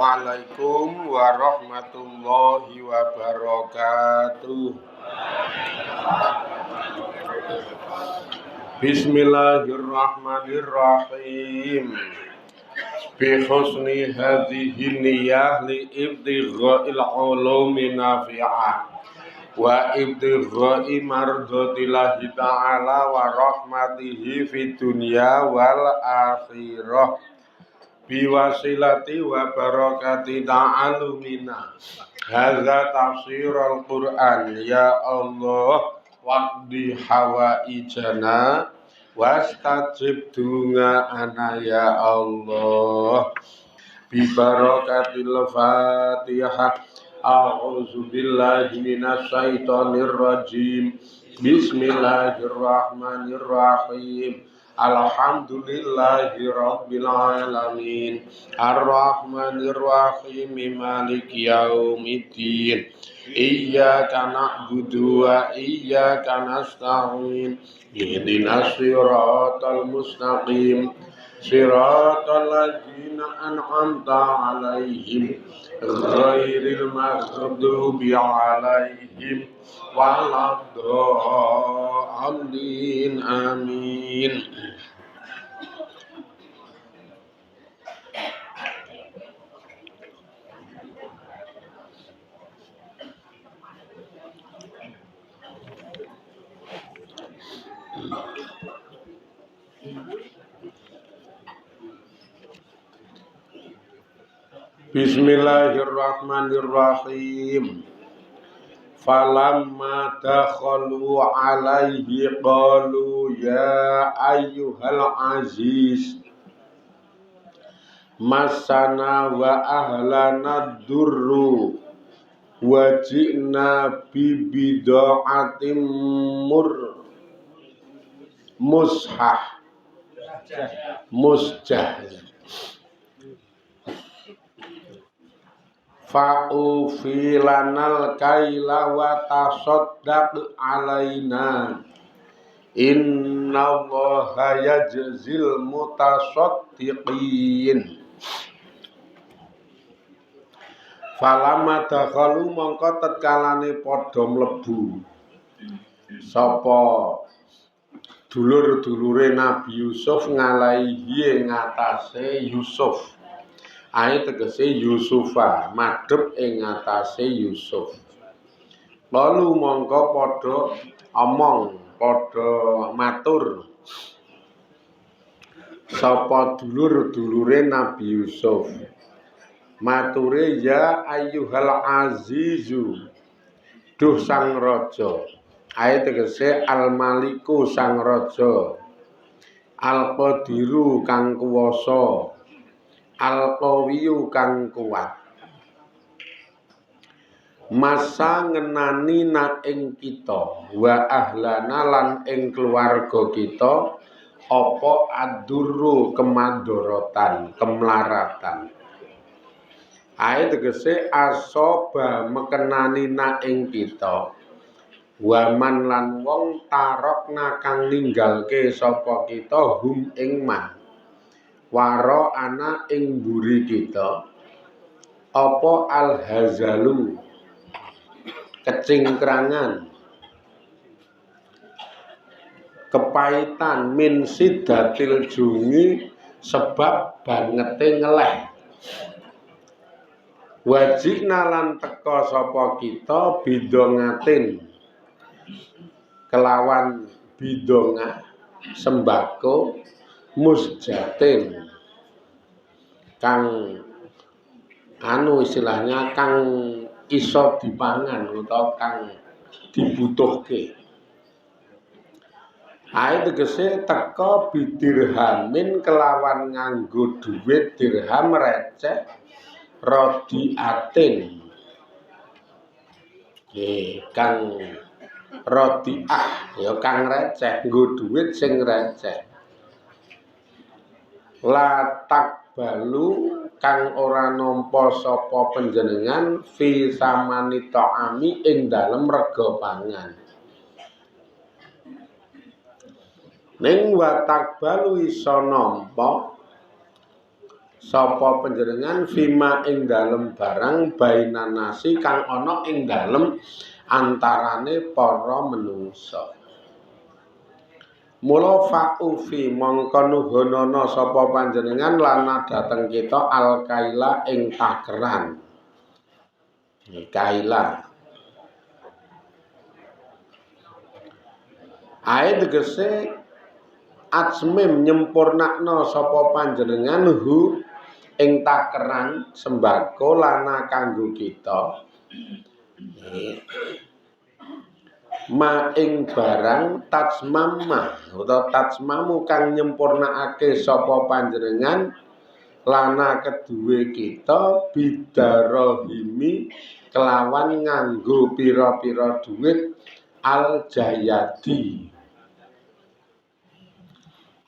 Assalamualaikum warahmatullahi wabarakatuh. Bismillahirrahmanirrahim. Bi husni hadhihi niyyah li ibtigha'il ulumi nafi'ah wa ibtigha'i mardhatillahi ta'ala wa rahmatihi fid dunya wal akhirah. Biwasilati wa barakati ta'alumina hadza tafsirul Qur'an ya Allah waqdi hawaijana wastajib du'ana ya Allah bi barakatil Fatihah. A'udzu billahi minasy syaithanir rajim. Bismillahirrahmanirrahim. Alhamdulillahi rabbil alamin. Ar-Rahmanir Rahim. Maliki yaumiddin. Iyyaka na'budu wa iyyaka nasta'in. Ihdinas siratal mustaqim. Siratal ladzina an'amta 'alaihim ghairil maghdubi 'alaihim waladdallin. Amin. Bismillahirrahmanirrahim. Falamma dakhalu alaihi qalu ya ayyuhal aziz masana wa ahlana durru wa ji'na bi bida'atin musjah fa'ufilanal kaila wa tasaddaq alaina innallaha yajzil mutasaddiqin. Falama dakhalu mongko tetkalane padha mlebu sapa dulur-dulure Nabi Yusuf ngalaihi ngatasé Yusuf. Ae tegese Yusufa madhep ing ngatasé Yusuf. Lalu mongko padha omong, padha matur sapa dulur-dulure Nabi Yusuf. Mature ya ayyuhal azizu, duh sang raja. Ae tegese al maliku sang raja, al qadiru kang kuwasa, al-qawiyu kang kuat. Masa ngenani na ing kita wa ahlana lan ing keluarga kita apa adurru kemadharatan, kemlaratan. Ae tegese asoba mekenani na ing kita waman lan wong tarokna kang ninggalke sapa kita hum ing man waro ana ing mburi kita apa al-hazalu kecingkrangan kepahitan min sidatil jungi sebab bangete ngeleh wajikna lan teka sapa kita bidongatin kelawan bidongah sembako musjatin kang istilahnya kang iso dipangan utawa kang dibutuhke. Ae tegese teka bidirhamin kelawan nganggo dhuwit dirham receh rodiatin. Kang rodiah ya kang receh, nggo dhuwit sing receh. Latak balu kang ora nampa sapa panjenengan fi samani ta'ami ing dalem rega pangan. Ning watak balu iso nampa sapa panjenengan fima ing dalem barang bainan nasi kang ana ing dalem antarane para menungsa. Mula fa'ufi mongko nuhunana sapa panjenengan lana dateng kita al-kaila ing takeran. Kaila. Ae tegese atsmim nyempurnakna sapa panjenengan hu ing takeran sembako lana kanggo kita. Ma ing barang tatsmamma utawa tatsmamu kang nyempurnakake sapa panjenengan lana kedue kita bidarahimi kelawan nganggo pira-pira duit al jayadi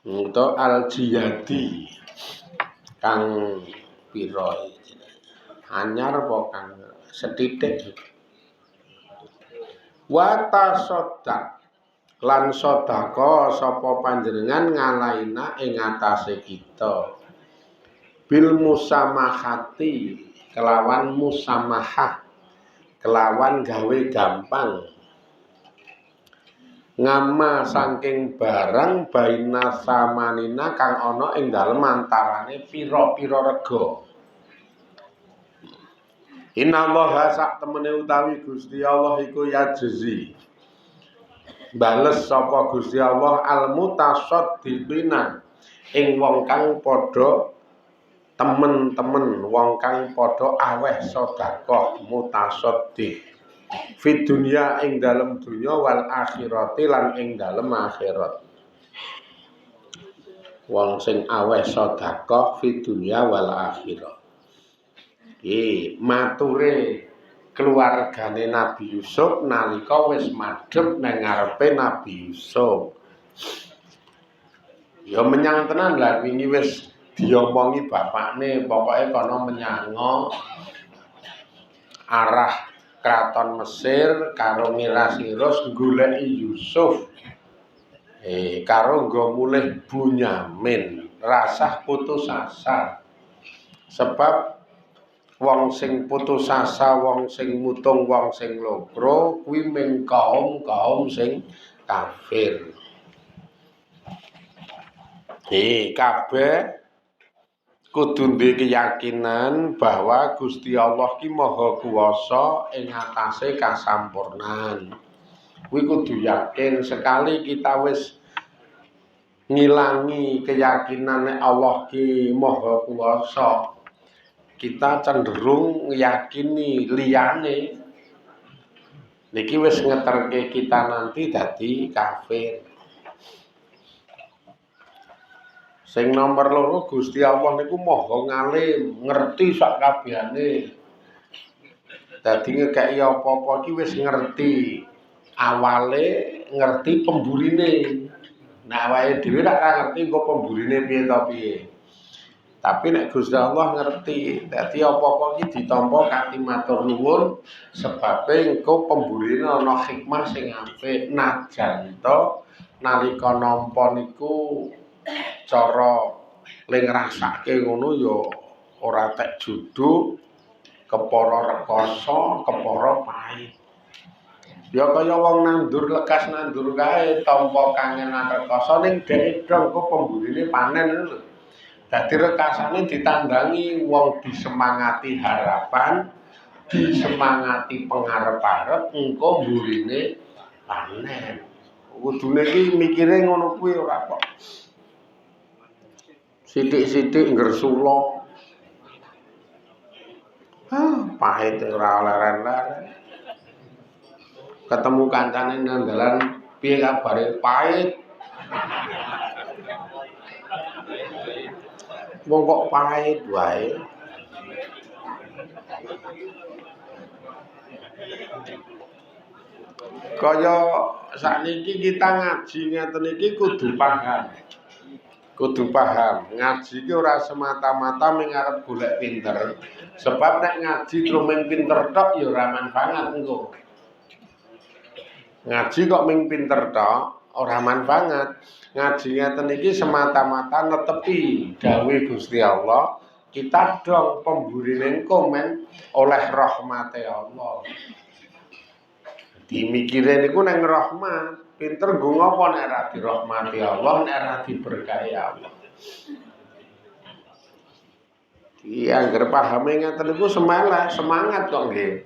utawa al jiyadi kang pira anyar apa kang sethithik. Wa tasaddaq lan sedekah sapa panjenengan ngalaina ing atase kita bil musamahati kelawan musamahah kelawan gawe gampang ngama saking barang baina samanina kang ana ing dalem antarane pira-pira rega. Innallaha sak temene utawi Gusti Allah iku yajzi bales sapa Gusti Allah al mutasaddiqina ing wong kang padha temen-temen wong kang padha aweh sedekah mutasaddiq fi dunya ing dalem dunya wal akhirati lan ing dalem akhirat. Wong sing aweh sedekah fi dunya wal akhirat. Mature keluargane Nabi Yusuf nalika wis madhep nang ngarepe Nabi Yusuf. Ya menyang tenan lah wingi wis diomongi bapakne pokoke kono menyango arah kraton Mesir karo ngiras-ngiras goleki Yusuf. Karo nggo mulih Bunyamin, rasah putus asa. Sebab wong sing putus asa, wong sing mutung, wong sing logro kuwi mung kaum sing kafir. Kabeh kudu duwe keyakinan bahwa Gusti Allah ki Maha Kuwasa ing atase kasampurnan. Kuwi kudu yakin sekali kita wis ngilangi keyakinan Allah ki Maha Kuwasa. Kita cenderung yakini liyane niki wis ngeterke kita nanti dadi kafir. Sing nomor loro Gusti Allah niku Maha ngalim, ngerti sak kabehane. Dadi ngekeki apa-apa iki wis ngerti. Awale ngerti pemburine. Nah awake dhewe nek ora ngerti engko pemburine piye to piye. Tapi nek Gusti Allah ngerti, dadi apa-apa iki ditampa kanthi matur nuwun sebabe engko pemburine ana hikmah sing apik najan to nalika nampa niku cara ling ngrasake ngono ya ora tek juduk kepara rekoso, kepara pahit. Ya kaya wong nandur lekas nandur kae tampa kangenan rekoso ning dhek dong kok pemburine panen lho. Dadi rekasane ditandangi wong disemangati harapan, disemangati pengarep-arep engko mburine panen. Kudune iki mikire ngono kuwi ora kok. Sithik-sithik ngresula. Pahit ora leren-leren. Ketemu kancane nang dalan piye kabare pahit. Wong kok pahit wae. Kaya sakniki kita ngaji ngeten iki kudu paham. Kudu paham, ngaji iki ora semata-mata mung arep golek pinter. Sebab nek ngaji terus mung pinter tok ya ora manfaat engko. Ngaji kok mung pinter tok ora manfaat. Ngaji ngeten iki semata-mata netepi dawuh Gusti Allah, kita dong pemburine komen oleh rahmate Allah. Dimikire niku nang rahmat, pinter nggo ngopo nek ra dirahmati Allah, nek ra diberkahi Allah. Iya, anggere pahame ngeten niku semangat kok nggih.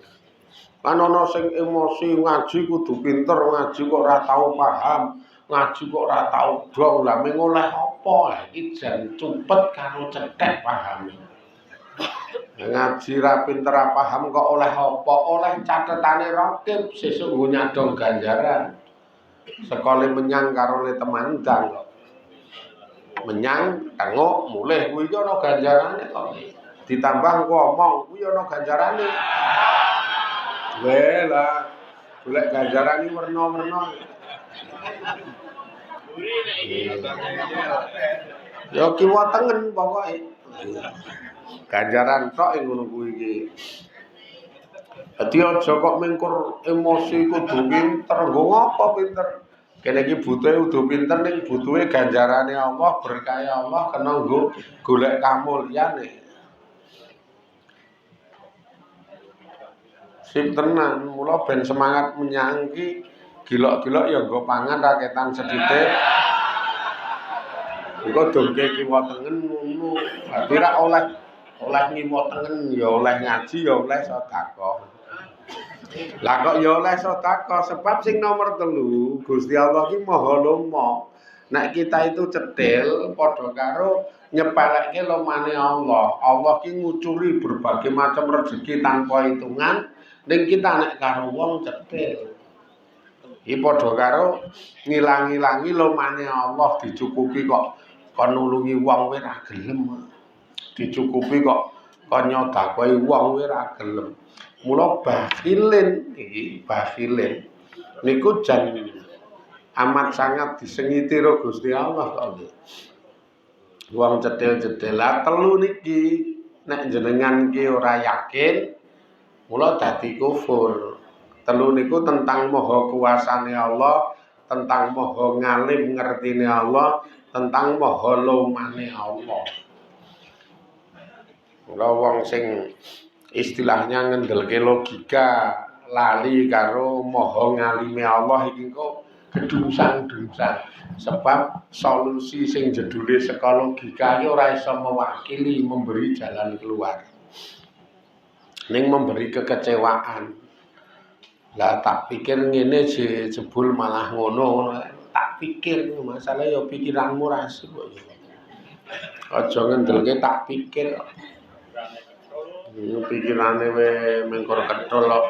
Kan ana sing emosi ngaji kudu pinter, ngaji kok ora tau paham, ngaji kok ora tau dong, lah ming oleh apa? Iki jan cupet karo cethek pahame. Ngaji ra pinter ra paham kok oleh apa? Oleh catetane rokib sesuk nggo nyadong ganjaran. Sekali menyang karo le temandang kok. Menyang, tengok, mulih kuwi iki ana ganjarane kok. Ditambah ngomong kuwi ana ganjarane. Weh lah, golek ganjaran iki werna-werna. Ya kiwa tengen pokoke. Ganjaran tok ing ngono kuwi iki. Dadi aja kok mengkur emosi kudu pinter, nggo ngopo pinter? Kene iki butuhe kudu pinter ning butuhe ganjarane Allah, berkahe Allah kena nggo golek kamulyane. Sip tenan, mula ben semangat menyang ki gilok-gilok ya nggo pangan raketan sedithik. Engko dongke kiwa tengen ngono. Dadi ra oleh ngiwa tengen ya oleh ngaji ya oleh sedekah. Lah kok ya oleh sedekah sebab sing nomor 3 Gusti Allah ki Maha Lomo. Nek kita itu cedhil padha karo nyepelekke lomane Allah. Allah ki ngucuri berbagai macam rezeki tanpa hitungan ning kita nek karo wong cedhil. Iki padha karo ngilang-ilangi lomane Allah dicukupi kok kon nulungi wong kowe ra gelem. Dicukupi kok kon nyodakohi wong kowe ra gelem. Mula bakhilin iki bakhilin niku jan amat sangat disengiti karo Gusti Allah kok nggih. Wong cedhil-cedhil lah telu niki nek jenengan ki ora yakin mula dadi kufur. Telu niku tentang maha kuasane Allah, tentang maha ngalim ngertine Allah, tentang maha lomane Allah. Mula wong sing istilahnya ngendelke logika lali karo maha ngalime Allah iki kok gedungsang-gedungsang sebab solusi sing jedule saka logika iki ora iso mewakili memberi jalan keluar ning memberi kekecewaan. Lah tak pikir ngene jebul malah ngono tak pikir masalah ya pikiranmu ra asik kok. Aja ngendelke tak pikir. Pikirane we mengkor ketol kok.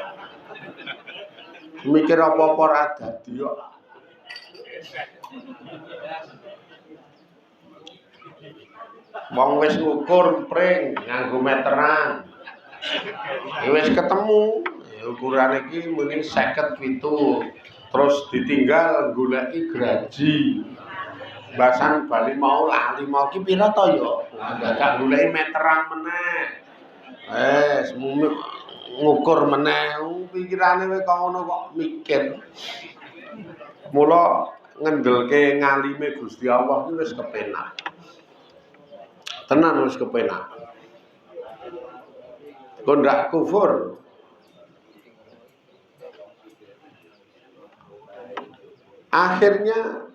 Mikir apa-apa ra dadi kok. Wong wis ngukur pring nganggo meteran. Wis ketemu ukuran iki mungkin 57. Terus ditinggal goleki graji. Basan bali mau lali mau ki pira to ya? Dadak goleki meteran meneh. Ngukur meneh pikirane kowe kok ngono kok mikir. Mula ngendelke ngalime Gusti Allah iki wis kepenak. Tenan wis kepenak. Kok ndak kufur. Akhirnya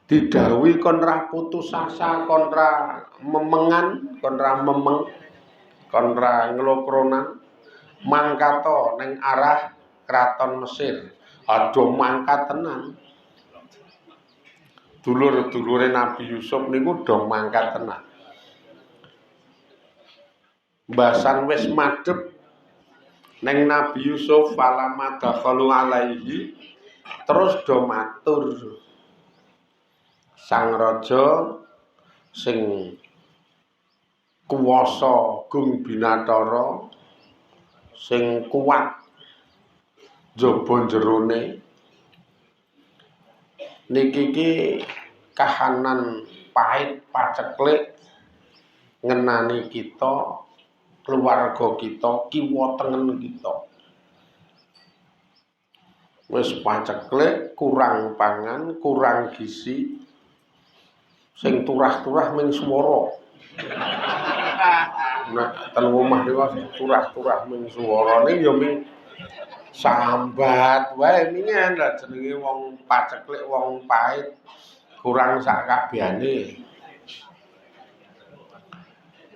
didhawuhi kon ra putus asa, kon ra memengan, kon ra memeng, kon ra nglokronan, mangkato ning arah kraton Mesir. Aja mangkat tenan. Dulur-dulure Nabi Yusuf niku do mangkat tenan. Mbasan wis madhep ning Nabi Yusuf falama dakhalu alaihi terus do matur sang raja sing kuwasa gung binatara sing kuat njaba jerone niki iki kahanan pahit paceklik ngenani kita keluarga kita kiwa tengen kita wis paceklik kurang pangan kurang gizi sing turah-turah ming swara Nek ten omah niku turah-turah ming suarane ya ming sambat wae mingen lah jenenge wong paceklik wong pait kurang sak kabehane.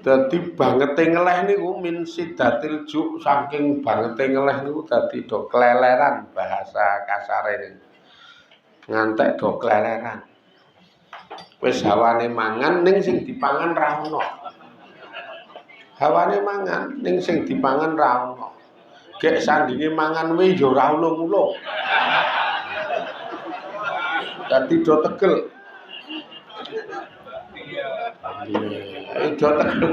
Dadi bangete ngeleh niku min sidatil juk saking bangete ngeleh niku dadi do keleleran bahasa kasare niku. Ngantek do keleleran. Wis hawane mangan ning sing dipangan ra ono. Hawane mangan ning sing dipangan ra ono. Gek sandinge mangan wae ya ora ulung-ulung. Dadi do tegel. Iya, do tegel.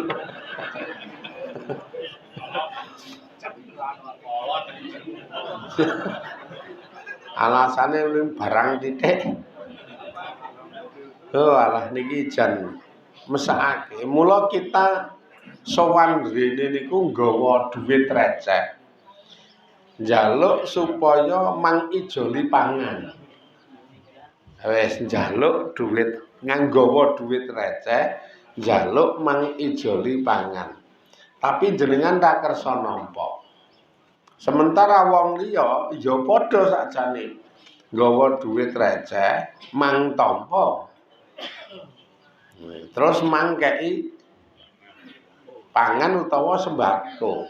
Alasane barang titik. Oh alah niki jan mesakake. Mula kita sowan rene niku nggawa dhuwit receh. Njaluk supaya mang ijoli pangan. Wis njaluk dhuwit nganggawa dhuwit receh, njaluk mang ijoli pangan. Tapi jenengan ra kersa nampa. Sementara wong liya ya padha sakjane nggawa dhuwit receh mang tampa. Terus mangkei pangan utawa sembako.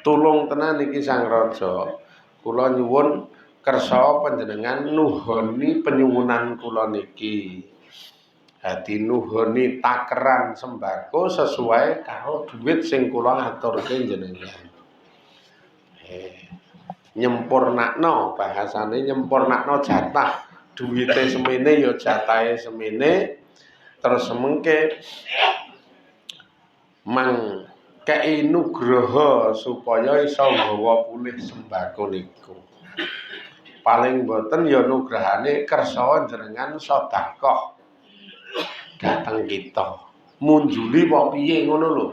Tulung tenan iki Sang Raja. Kula nyuwun kersa panjenengan nuhoni penyuwunan kula niki. Dadi nuhoni takeran sembako sesuai karo dhuwit sing kula aturke jenengan. Nyempurnakno bahasane nyempurnakno jatah. Dhuwite semene ya jatahe semene. Terus semengke mang kei nugraha supaya iso nggawa pulih sembako niku. Paling boten ya nugrahane kersa jenengan sedekah dateng kita. Munjuli apa piye ngono lho.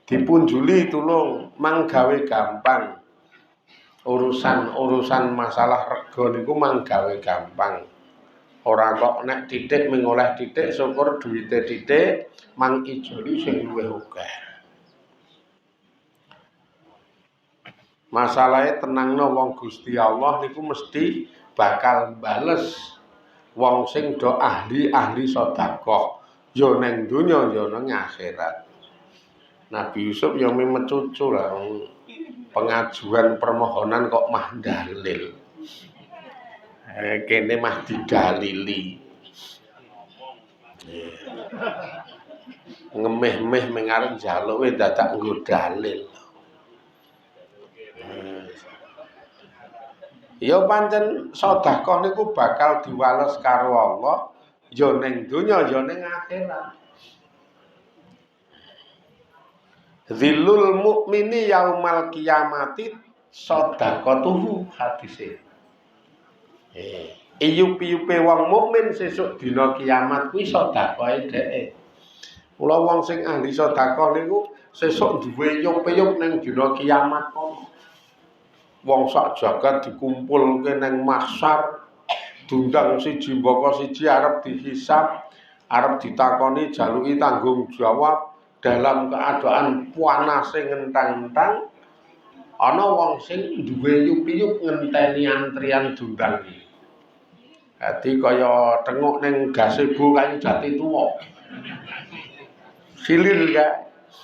Dipunjuli tulung mang gawe gampang. Urusan masalah rega niku mang gawe gampang. Ora kok nek titik mengoleh titik syukur duwite titik mang ijoli sing luwih akeh. Masalahe tenangno wong Gusti Allah niku mesti bakal bales wong sing do ahli sedekah ya ning donya ya ning akhirat. Nabi Yusuf ya mecucu lah pengajuan permohonan kok mah dalil. Kene mah didalili. Ngemeh-meh mengarep njaluk dadak nggo dalil. Ya pancen sedekah niku bakal diwales karo Allah ya ning donya ya ning akhirat. Zillul mukmini yaumal qiyamati sedekatuhu hadise. Iyup-iyupe wong mukmin sesuk dina kiamat kuwi sedekahe dheke. Mula wong sing ahli sedekah niku sesuk duwe iyup-iyup ning dina kiamat kono. Wong sak jagat dikumpulke ning mahsyar, diundang siji mbaka siji arep dihisab, arep ditakoni jaluki tanggung jawab dalam keadaan panase ngentang-entang. Ana wong sing duwe iyup-iyup ngenteni antrian diundang iki. Dadi kaya tenguk ning gazebo kayu jati tuwa. Silir ya.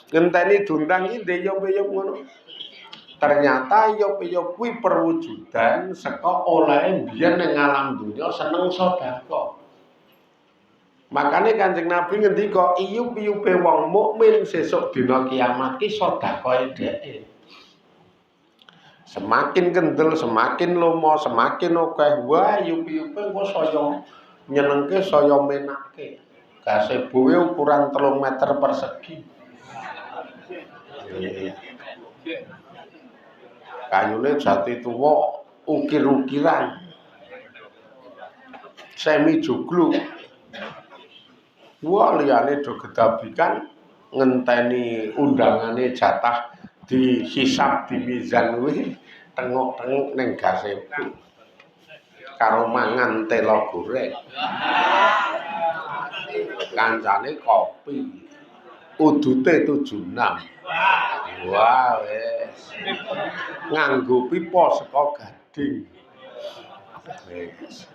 Ngenteni diundang iki ndek iyup-iyup ngono. Ternyata iyup-iyup kuwi perwujudan saka olehe biyen ning alam dunya seneng sedekah. Makane Kanjeng Nabi ngendika iyup-iyupe wong mukmin sesuk dina kiamat ki sedekahe dheke. Semakin kendel, semakin lomo, semakin akeh wae iyup-iyupe engko saya nyenengke saya menake. Gazebo ukuran 3 meter persegi. Kayune jati tuwa, ukir-ukiran. Semi joglo. Wah liyane do gedabikan ngenteni undangane jatah dihisab di mizan kuwi tengok-tengok ning gazebo karo mangan telo goreng. kancane kopi. Udute 76. Wah, wis. Nganggo pipa saka Gading. Wis.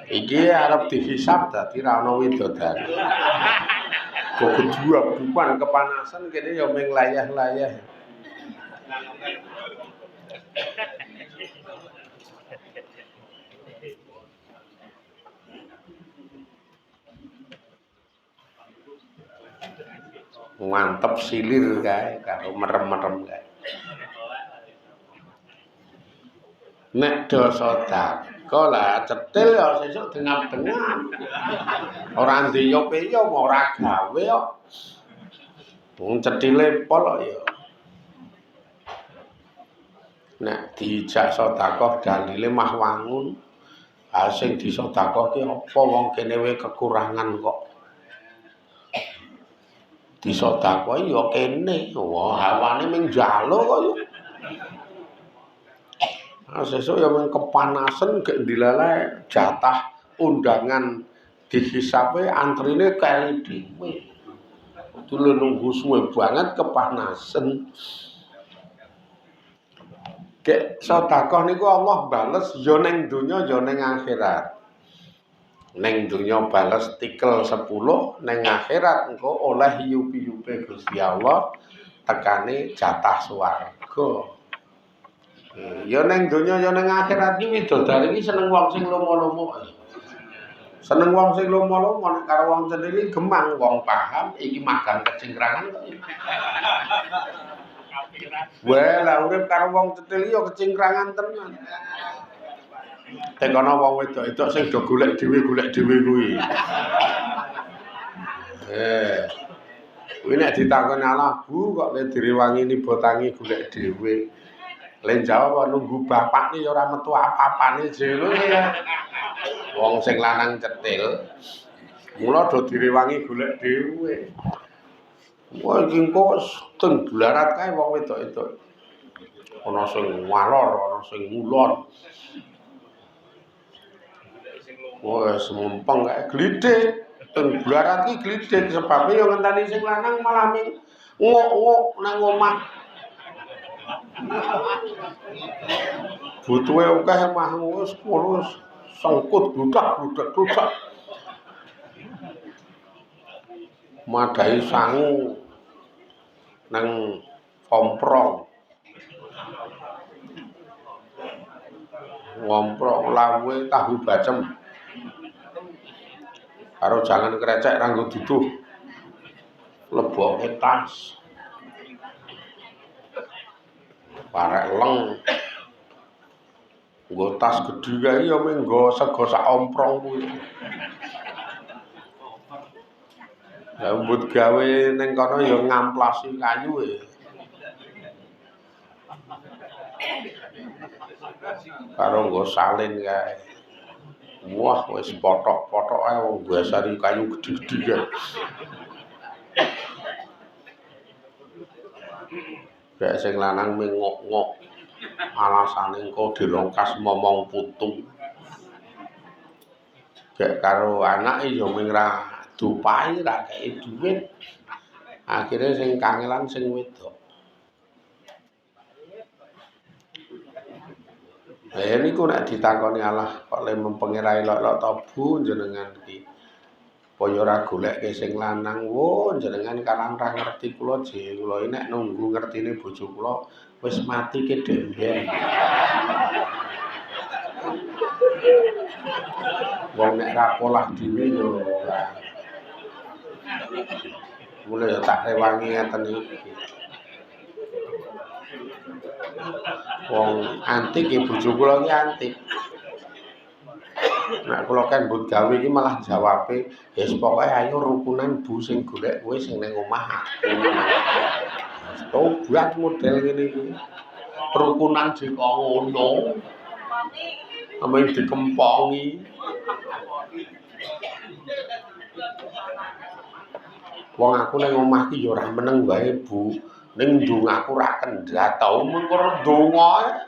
Iki arep dihisab dadi ra ono widodari. Kok kedua bukan kepanasan kene ya ming layah-layah. Mantep silir kae karo merem-merem kae. Nek dosa sedekah lah cetil ya sesuk dengap-dengap. Ora ndiyo-piyo ora gawe kok. Wong cethile pol ya. Nek dijak sedekah dalile mah wangun. Ha sing disedekahke apa wong kene wae kekurangan kok. Disedekahi ya kene. Wah, hawane ming njaluk kok ya. Nah, sesuk ya mung kepanasan gek dilalae jatah undangan dihisabe antrine kali dhewe. Dulu nunggu suwe banget kepanasan. Gek sedekah niku Allah bales ya ning donya ya ning akhirat. Ning donya bales tikel 10, ning akhirat engko oleh yupi-yupi Gusti Allah tekane jatah swarga. Ya ning donya ya ning akhirat iki widodari iki seneng wong sing lomo-lomo. Seneng wong sing lomo-lomo nek karo wong cendhili gemang wong paham iki magang kecingkrangan kok. Wah, lah urip karo wong cendhili ya kecingkrangan tenan. Tekono wong wedok-wedok sing do golek dhewe kuwi. Kuwi nek ditakoni Allah, Bu kok direwangi nibotangi golek dhewe. Len jawab nunggu bapakne ya ora metu apa-apane jelo ya. Wong sing lanang cetil mula do direwangi golek dhewe. Wah iki engko wis ten blarat kae wong wedok-wedok. Ana sing walor, ana sing ngulon. Wah semempeng kae glithik. Ten blarat iki glithik sebabe ya ngenteni sing lanang malah ming ngok-ngok nang omah. Butuhe akeh mah wis sangkut budak. Madai sangu nang komprong. Ngomprong lawuhe tahu bacem. Karo jangan krecek ranggo duduh. Leboke tas. Parek leng. Nggo tas gedhe kae ya mung nggo sego sak omprong kuwi. Rambut gawe ning kono ya ngamplasi kayu e. Karo nggo salin kae. Wah wis potok-potok ae wong biasane kayu gedhe-gedhe kae. Kayak sing lanang mengok-ngok alasane engko dilongkas momong putu. Kayak karo anake ya ming ra dupahi ra kei dhuwit. Akhire sing kangelan sing wedok. Niku nek ditakoni Allah kok le mempengirai lok-lok to Bu jenengan iki. Kaya ora goleke sing lanang, wo jenengan karang ra ngerti kula je kula nek nunggu ngertine bojo kula wis mati ke demben. Wong nek ra polah dhewe yo mulai ya tak rewangi ngeten iki. Wong antik ya bojo kula iki antik. Nek kula kan mbut gawe iki malah jawabe, "Wis pokoke ayo rukunan Bu sing golek kowe sing ning omah aku." Tobat model ngene iki. Rukunan jek ngono. Ameng dikempongi. Wong aku ning omah iki ya ora meneng wae Bu. Ning ndongaku ra kendhat tau mung karo ndonga.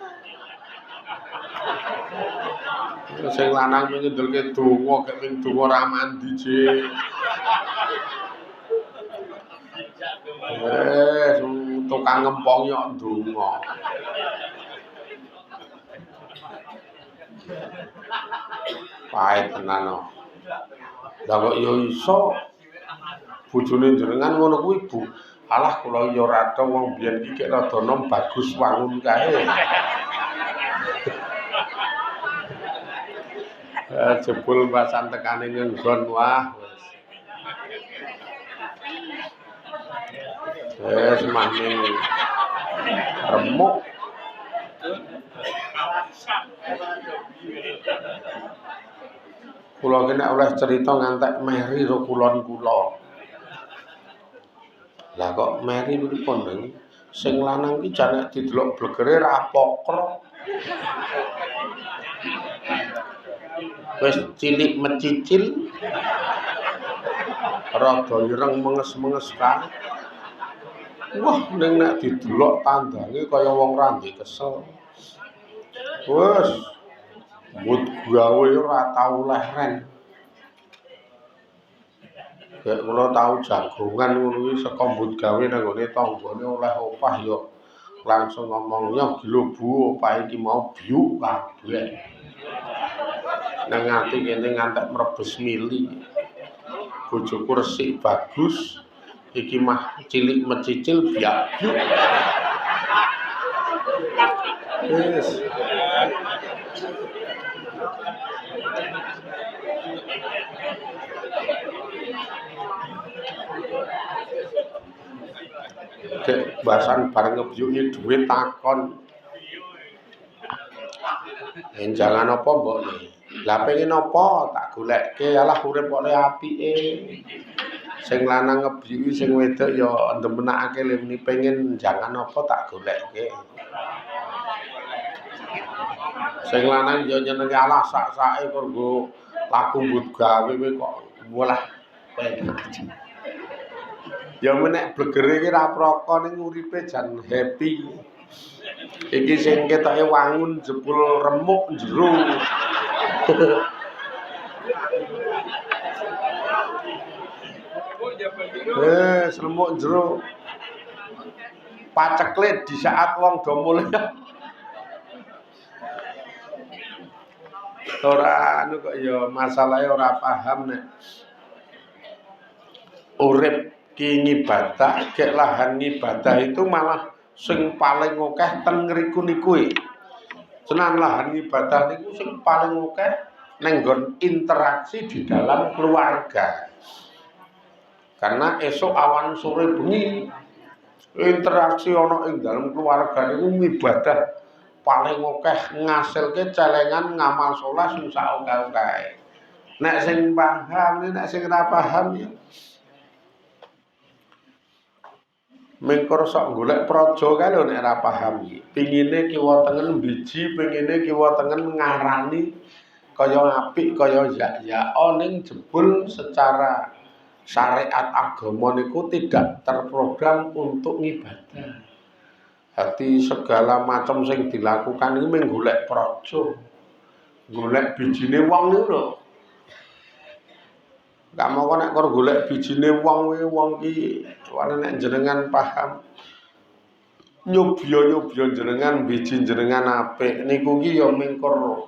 Sing lanang ngedulke donga gek ping donga ra mandi jek. Tukang ngempong yo ndonga. Pahit tenan no. Lah kok yo iso bojone jenengan ngono kuwi Bu. Alah kula yo ora tau wong biyen iki kek rada nom bagus wangun kae. Jebul pasan tekane ngenggon wah wis maning remuk. Kula ki nek oleh cerita ngantek meri ro kulon kula. Lah kok meri pripun nggih? Sing lanang ki jan nek didelok blegere ra pokro. Wis cilik mecicil. Rada ireng menges-menges kae. Wah, ning nek didelok tandange kaya wong ra ndek kesel. Wes mbut gawe ora tau leren. Kayak kula tau jagongan ngono kuwi saka mbut gawe nang gone tanggane oleh opah ya langsung ngomongnya gila Bu, opah iki mau biuk kabeh. Nang ati kene ngantek mrebes mili. Bojoku resik bagus, iki mah cilik mecicil biak biuk. Wis. Dek basan bareng ngebyuki dhuwit takon. Enjangan apa mbokne? Lah pengen apa? Tak golekke alah urip kok le apike. Sing lanang ngebyuki sing wedok ya ndemenakake le muni pengen jangan apa tak golekke. Sing lanang ya nyenenge alah sak-sake kanggo laku mbut gawe kowe kok mulah penak. Ya menek blegere iki ra praka ning uripe jan happy. Iki sing ketoke wangun jebul remuk jero. Remuk jero. Pacekle di saat wong do mulih. Ora anu kok ya masalahe ora paham nek urip ki ngibadah, gek lahan ngibadah itu malah sing paling akeh ten ngriku niku. Tenan lahan ngibadah niku sing paling akeh neng nggon interaksi di dalam keluarga. Karena esok awan sore bengi interaksi ana ing dalam keluarga niku ngibadah paling akeh ngasilke celengan ngamal saleh sing sak akeh-akeh. Nek sing paham, nek sing ora paham ya mengkor sok golek praja kae lho nek ora paham iki. Pingine kiwa tengen biji, pingine kiwa tengen ngarani kaya apik kaya ya ning jebul secara syariat agama niku tidak terprogram untuk ngibadah. Hati segala macam sing dilakukan iki mung golek praja. Golek bijine wong niku lho. Gak mau nek kok golek bijine wong kuwi wong ki nek jenengan paham nyobya jenengan biji jenengan apik niku ki ya mingkur.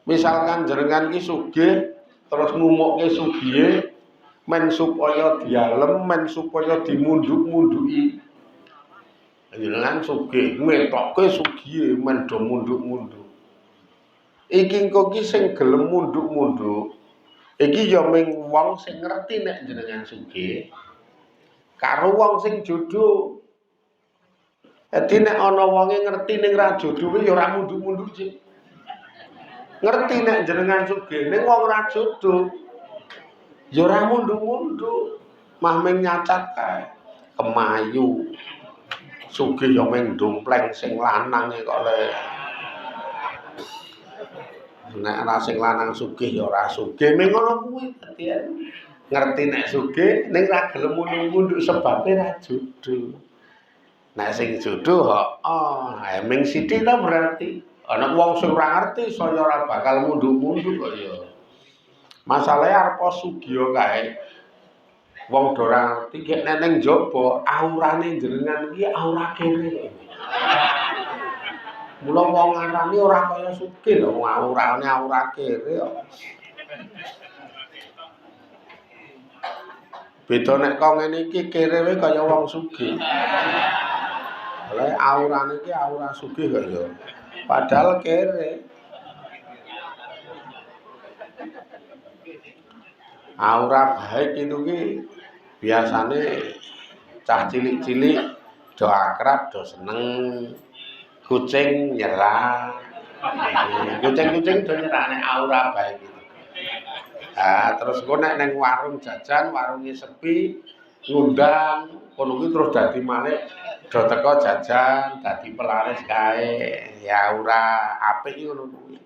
Misalkan jenengan ki sugih terus ngumukke sugihe men supaya dialem men supaya dimunduk-munduki. Jenengan sugih ngetokke sugihe men do munduk-munduk. Iki engko ki sing gelem munduk-munduk iki ya ming wong sing ngerti nek jenengan sugih karo wong sing jodoh. Dadi nek ana wonge ngerti ning ra jodoh ya ora munduk-munduk sih. Ngerti nek jenengan sugih ning wong ra jodoh ya ora munduk-munduk, mah ming nyacat kae. Kemayu. Sugih ya ming dompleng sing lanang kok le. Nek ana sing lanang sugih ya ora sugih ming ngono kuwi dadi ngerti nek sugih ning ra gelem munduk sebabe ra jodoh. Nek sing jodoh heeh ming sithik ta berarti Ana wong sing ora ngerti saya ora bakal mundhuk-mundhuk kok ya. Masalahe arep sugih kae. Wong do ora ngerti gek ning njaba aurane jenengan iki aura kene. Mula wong ngarani ora kaya sugih lho, aurane aura kere kok. Beda nek kok ngene iki kere wae kaya wong sugih. Lah aurane iki aura sugih kok ya. Padahal kere. Aura baik itu ki biasane cah cilik-cilik do akrab do seneng. Kucing nyerah. Kucing-kucing do nyerah nek aura baik itu. Ah terus engko nek ning warung jajan, warunge sepi, ngundang kono kuwi terus dadi malih do teko jajan, dadi pelaris kae. Ya ora apik ngono kuwi.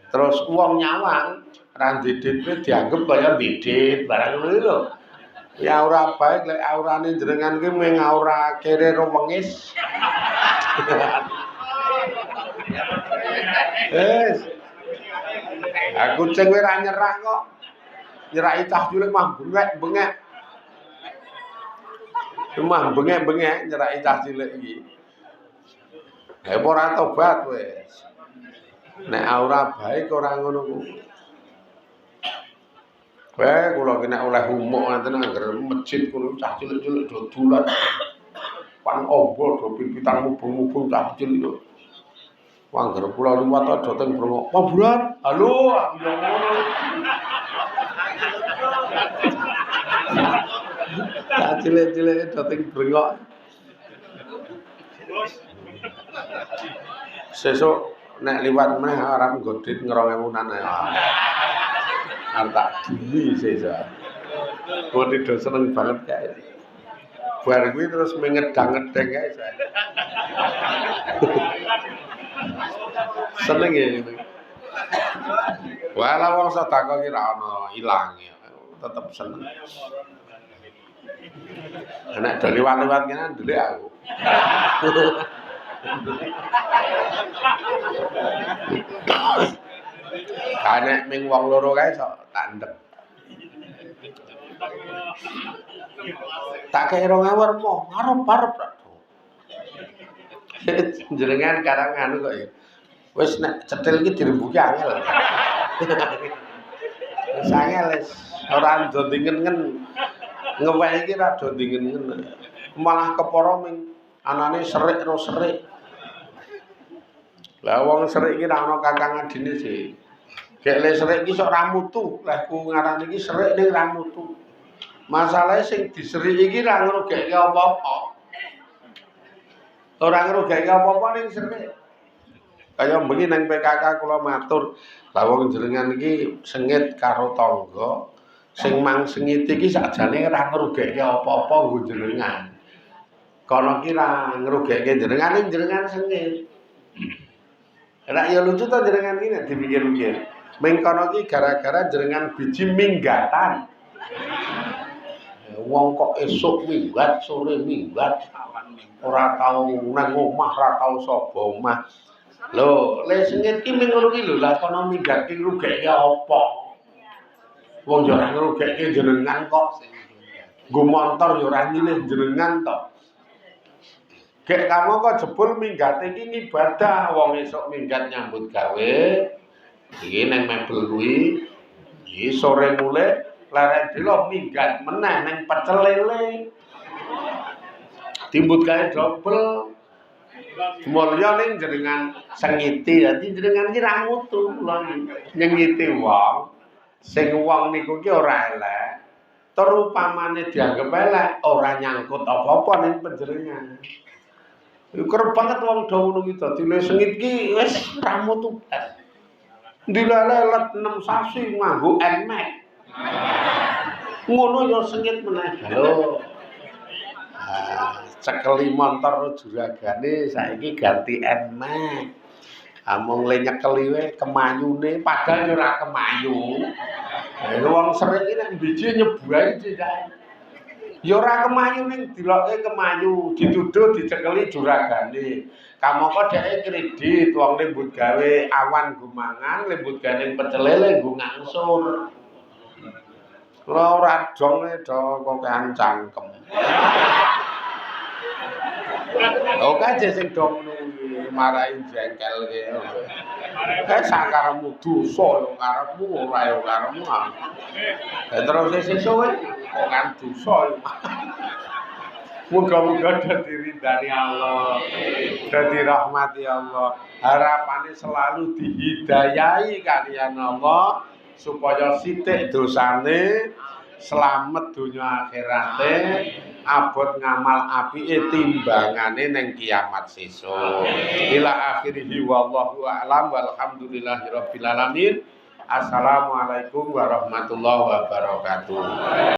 Terus wong nyawang ra ndidit dianggep kaya ndidit barang ngono lho. Ya ora baik lek aurane jenengan ki mung aura kere rumengis. Aku kucing ora nyerah kok. Nyerahi cah cilik mah bengek-bengek. Cuma bengek-bengek nyerahi cah cilik iki. Ora tobat wis. Nek aura baik ora ngono kuwi. Kula ki nek oleh umuk ngoten angger masjid kuwi cah cilik-cilik do dolan. Pan ombo do pipitan mubung-mubung cah cilik lho. Wangger kula liwat aja teng brengok. Pak Buran, halo, aku yo ngono. Cah cilik-cilik do teng brengok. Sesuk nek liwat meneh arep nggodit 2000-an ae. Arep tak dimi sesuk. Bodhe do seneng banget kae. Bar kuwi terus mengedang-edeng kae saya. Seneng ya gitu. Walah wong sedekah ki ra ono ilange. Tetep seneng. Nek do liwat-liwat kene ndelik aku. Kanek ming wong loro kae sok tak ndek. Tak kei 2000 mo, arep-arep ra. Jenengan karang anu kok ya. Wis nek cetil iki dirembuki angel. Wis angel wis ora ndo dingen-ngen. Ngeweh iki ra do dingen-ngen. Malah kepara ming anane serik ro serik. Lah wong serik iki ra ono kakang adine sih. Gek le serik iki sok ra mutu, lah ku ngarani iki serik ning ra mutu. Masalahe sing diserik iki ra ngrugekake apa-apa. Ora ngrugekake apa-apa ning serik. Kaya bengi nang PKK kula matur, lah wong jenengan iki sengit karo tangga, sing mang sengit iki sakjane ora ngrugekake apa-apa nggo jenengan. Kono ki ra ngrugekake jenengan ning jenengan sengit. Nek ya lucu to jenengan iki nek dipikir-pikir. Ming kono ki gara-gara jenengan biji minggatan. Wong kok esuk minggat, sore minggat, ora tau nang omah, ora tau sapa omah. Lho, le sengit ki ming ngono ki lho, lah kono minggat ki ngrugekake apa? Wong yo ora ngrugekake jenengan kok. Nggo montor yo ora nyilih jenengan to. Gek kamu kok jebul minggat iki ibadah, wong esuk minggat nyambut gawe. Iki nang mebel kuwi, iki sore mulai lerek dhewe minggat meneh nang pecel lele. Timbut kae dobel. Mulya ning jenengan sengiti, dadi jenengan iki ra mutu kula nyengiti wong. Sing wong niku ki ora elek. Terupamane dianggep elek, ora nyangkut apa-apa ning panjenengan. Kerep banget wong do ngono ki dadi le sengit ki wis ra mutu. Dilelelet 6 sasi nganggo Nmax. Ngono ya sengit meneh. Lho. Cekeli montor juragane saiki ganti Nmax. Amung le nyekeli wae kemayune padahal ora kemayu. Wong sering iki nek biji nyebuahi cekae. Ya ora kemayu ning diloke kemayu, dituduh dicekeli juragane. Kamangka dheke kredit wong lembut gawe awan gumangan, lembut gawe pecelele nggo ngangsur. Ora dong do kokean cangkem. Oke aja sing do ngono kuwi marahi jengkel ki. Sakaremu dosa yo karepmu ora yo karepmu. Terus sesuk kok kan dosa yo. Muga-muga dadi ridani Allah, dadi rahmati Allah. Harapane selalu dihidayahi kalian Allah supaya sithik dosane, slamet donya akhirate, abot ngamal apike timbangane ning kiamat sesuk. Ila akhirih wallahu a'lam walhamdulillahirabbil alamin. Assalamualaikum warahmatullahi wabarakatuh.